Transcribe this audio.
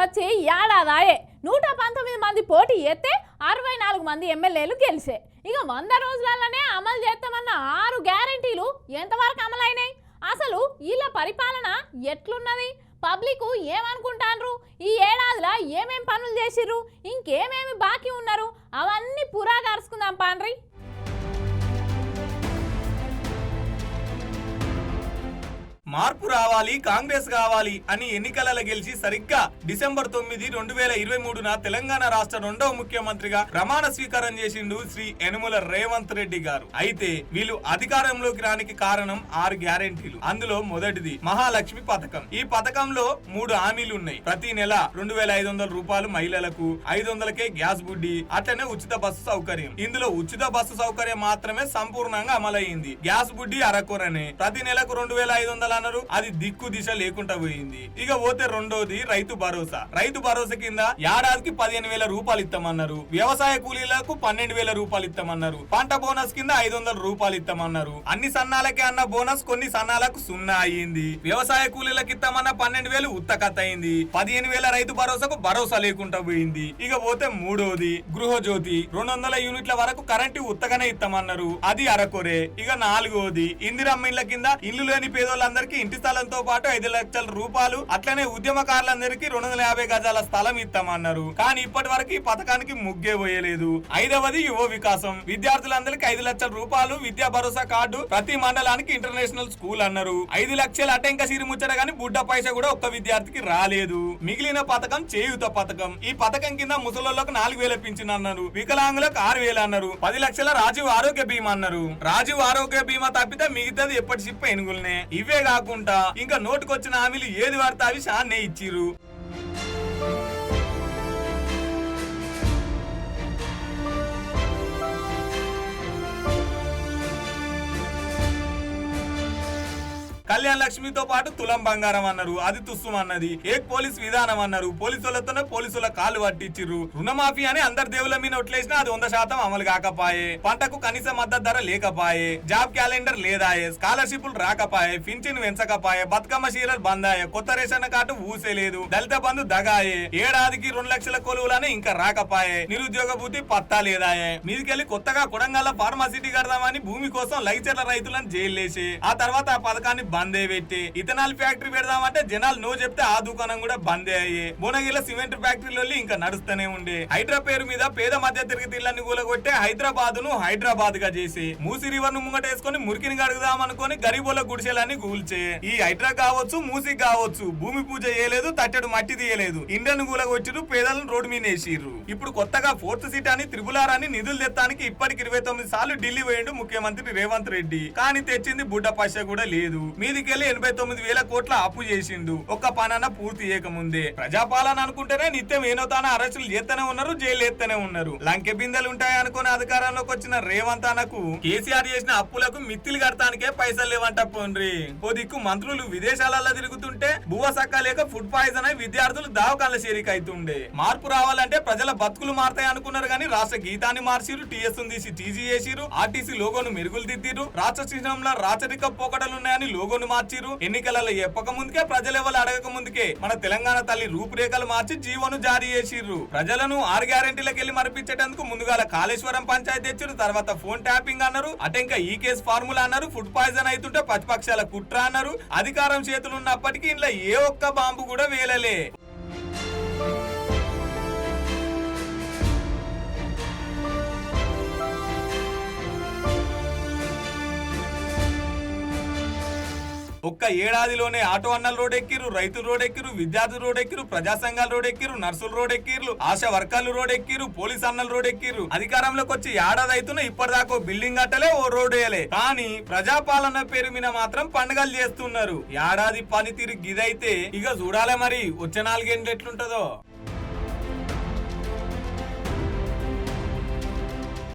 వచ్చి ఏడాదాయే 119 మంది పోటీ చేస్తే 64 మంది ఎమ్మెల్యేలు గెలిచే. ఇక 100 రోజులలోనే అమలు చేస్తామన్న 6 గ్యారెంటీలు ఎంతవరకు అమలైనాయి? అసలు వీళ్ళ పరిపాలన ఎట్లున్నది? పబ్లిక్ ఏమనుకుంటారు? ఈ ఏడాదిలో ఏమేం పనులు చేసిర్రు, ఇంకేమేమి బాకీ ఉన్నారు, అవన్నీ పురాగారుసుకుందాం పాండ్రి. మార్పు రావాలి, కాంగ్రెస్ కావాలి అని ఎన్నికలలో గెలిచి సరిగ్గా డిసెంబర్ 9, 2023న తెలంగాణ రాష్ట్ర 2వ ముఖ్యమంత్రిగా ప్రమాణ స్వీకారం చేసిండు శ్రీ యనుమల రేవంత్ రెడ్డి గారు. అయితే వీళ్ళు అధికారంలోకి రానికి కారణం 6 గ్యారెంటీలు. అందులో మొదటిది మహాలక్ష్మి పథకం. ఈ పథకంలో 3 హామీలు ఉన్నాయి. ప్రతి నెల 2500 రూపాయలు మహిళలకు, 500కే గ్యాస్ బుడ్డి, అట్లనే ఉచిత బస్సు సౌకర్యం. ఇందులో ఉచిత బస్సు సౌకర్యం మాత్రమే సంపూర్ణంగా అమలైంది. గ్యాస్ బుడ్డి అరకొరనే. ప్రతి నెలకు 2500 అది దిక్కు దిశ లేకుండా పోయింది. ఇక పోతే రెండోది రైతు భరోసా. రైతు భరోసా కింద ఏడాదికి 15,000 రూపాయలు ఇస్తామన్నారు. వ్యవసాయ కూలీలకు 12,000 రూపాయలు ఇస్తామన్నారు. పంట బోనస్ కింద 500 రూపాయలు ఇస్తామన్నారు. అన్ని సన్నాలకే అన్న బోనస్ కొన్ని సన్నాలకు 0 అయ్యింది. వ్యవసాయ కూలీలకు ఇస్తామన్న 12,000 ఉత్తకత్ అయింది. 15,000 రైతు భరోసాకు భరోసా లేకుండా పోయింది. ఇక పోతే మూడోది గృహజ్యోతి. 200 యూనిట్ల వరకు కరెంటు ఉత్తగానే ఇస్తామన్నారు. అది అరకొరే. ఇక నాలుగోది ఇందిరమ్మ ఇళ్ల కింద ఇల్లు లేని పేదోళ్ళందరికీ ఇంటి స్థలంతో పాటు 5 లక్షల రూపాయలు, అట్లనే ఉద్యమకారులందరికీ 250 గజాల స్థలం ఇస్తామన్నారు. కానీ ఇప్పటి వరకు ఈ పథకానికి ముగ్గే పోయలేదు. 5వది యువ వికాసం. విద్యార్థులందరికీ 5 లక్షల రూపాయలు విద్యా భరోసా కార్డు, ప్రతి మండలానికి ఇంటర్నేషనల్ స్కూల్ అన్నారు. 5 లక్షలు అటెంక సిరి ముచ్చట గానీ బుడ్డ పైసా కూడా ఒక్క విద్యార్థికి రాలేదు. మిగిలిన పథకం చేయూత పథకం. ఈ పథకం కింద ముసలోళ్ళకు 4,000 పింఛన్ అన్నారు. వికలాంగులకు 6,000 అన్నారు. 10 లక్షల రాజీవ్ ఆరోగ్య బీమా అన్నారు. రాజీవ్ ఆరోగ్య బీమా తప్పితే మిగతాది ఎప్పటి చిప్ప ఎనుగులనే. ఇవే కాకుండా ఇంకా నోటుకొచ్చిన హామీలు ఏది వాడితే అవి షాన్నే ఇచ్చిర్రు. కళ్యాణ్ లక్ష్మితో పాటు తులం బంగారం అన్నారు. అది తుస్సుం అన్నది. ఏక్ పోలీస్ విధానం అన్నారు. పోలీసులతోనే పోలీసుల కాళ్ళు పట్టించిర్రు. రుణమాఫీ అని అందరి దేవుల మీద ఒట్లేసినా అది 100% అమలు కాకపాయే. పంటకు కనీస మద్దతు ధర లేకపాయే. జాబ్ క్యాలెండర్ లేదాయే. స్కాలర్షిప్లు రాకపాయే. పింఛన్ పెంచకపాయే. బతుకమ్మ చీరలు బందాయే. కొత్త రేషన్ కార్డు ఊసేలేదు. దళిత బంధు దగాయే. ఏడాదికి 2 లక్షల కొలువులనే ఇంకా రాకపాయే. నిరుద్యోగ బుద్ధి పత్తా లేదాయే. మీదికెళ్లి కొత్తగా కొడంగల్ ఫార్మాసిటీ కడదామని భూమి కోసం లైచర్ల రైతులను జైల్లేసి ఆ తర్వాత ఆ పథకాన్ని బందే పెట్టి ఇథనాల్ ఫ్యాక్టరీ పెడదామంటే జనాలు నో చెప్తే ఆ దుకాణం కూడా బందే అయ్యే. భువనగిరిలో సిమెంట్ ఫ్యాక్టరీలో ఇంకా నడుస్తూనే ఉండే. హైడ్రా పేరు మీద పేద మధ్య తరగతి ఇళ్లను కూలగొట్టే హైదరాబాద్ ను హైదరాబాద్ గా చేసి మూసి రివర్ ను ముంగటేసుకుని మురికిని గడుగుదాం అనుకుని గరీబుల గుడిసెలని కూల్చే. ఈ హైడ్రా కావచ్చు, మూసి కావచ్చు, భూమి పూజ చేయలేదు, తట్టెడు మట్టి తీయలేదు. ఇండియన్ కూలగొచ్చిరు, పేదలను రోడ్డు మీద వేసిర్రు. ఇప్పుడు కొత్తగా 4th సీట్ అని త్రిపులార్ అని నిధులు తెత్తానికి ఇప్పటికి 29 సార్లు ఢిల్లీ పోయిండు ముఖ్యమంత్రి రేవంత్ రెడ్డి. కానీ తెచ్చింది బుడ్డ పైస కూడా లేదు. మీదికెళ్లి 89,000 కోట్ల అప్పు చేసిండు. ఒక్క పనన పూర్తి చేయకముందే. ప్రజాపాలన అనుకుంటేనే నిత్యం ఏనో తాన అరెస్టులు చేస్తూనే ఉన్నారు, జైలు ఎత్తనే ఉన్నారు. లంకె బిందెలు ఉంటాయనుకుని అధికారంలోకి వచ్చిన రేవంత్ అన్నకు కేసీఆర్ చేసిన అప్పులకు మిత్తిలు కడతానికే పైసలు లేవంట పోండ్రి. ఓ దిక్కు మంత్రులు విదేశాలలో తిరుగుతుంటే బువ్వ సక్క లేక ఫుడ్ పాయిజన్ అయి విద్యార్థులు దావకాల చేరిక అవుతుండే. మార్పు రావాలంటే ప్రజల బతుకులు మారతాయి అనుకున్నారు కానీ రాష్ట్ర గీతాన్ని మార్చిరు, టీఎస్ తీసి టీజీ చేసిరు, ఆర్టీసీ లోగోను మెరుగులు దిద్దిరు, రాష్ట్ర చిహ్నంలో రాచరిక పోకడలున్నాయని లోగోను మార్చిరు. ఎన్నికలలో ఎప్పక ముందుకే ప్రజలెవరు అడగక ముందుకే మన తెలంగాణ తల్లి రూపురేఖలు మార్చి జీవోను జారీ చేసిర్రు. ప్రజలను 6 గ్యారెంటీలకు వెళ్లి మరిపించేటందుకు ముందుగాల కాళేశ్వరం పంచాయతీ తెచ్చారు. తర్వాత ఫోన్ ట్యాపింగ్ అన్నారు. అటెంక ఈ కేసు ఫార్ములా అన్నారు. ఫుడ్ పాయిజన్ అవుతుంటే ప్రతిపక్షాల కుట్ర అన్నారు. అధికారం చేతులు ఉన్నప్పటికీ ఇంట్లో ఏ ఒక్క బాంబు కూడా వేలలే. ఒక్క ఏడాదిలోనే ఆటో అన్నలు రోడ్ ఎక్కిరు, రైతులు రోడ్ ఎక్కిరు, విద్యార్థులు రోడ్ ఎక్కిరు, ప్రజా సంఘాలు రోడ్ ఎక్కిరు, నర్సులు రోడ్ ఎక్కిరు, ఆశా వర్కర్లు రోడ్ ఎక్కిరు, పోలీస్ అన్నలు రోడ్ ఎక్కిరు. అధికారంలోకి వచ్చి ఏడాది అవుతున్నా ఇప్పటిదాకా బిల్డింగ్ కట్టలే, ఓ రోడ్ వేయలే. కానీ ప్రజాపాలన పేరు మీద మాత్రం పండుగలు చేస్తున్నారు. ఏడాది పనితీరు గిదైతే ఇక చూడాలే మరి వచ్చే 4 ఏళ్ళు ఎట్లుంటదో.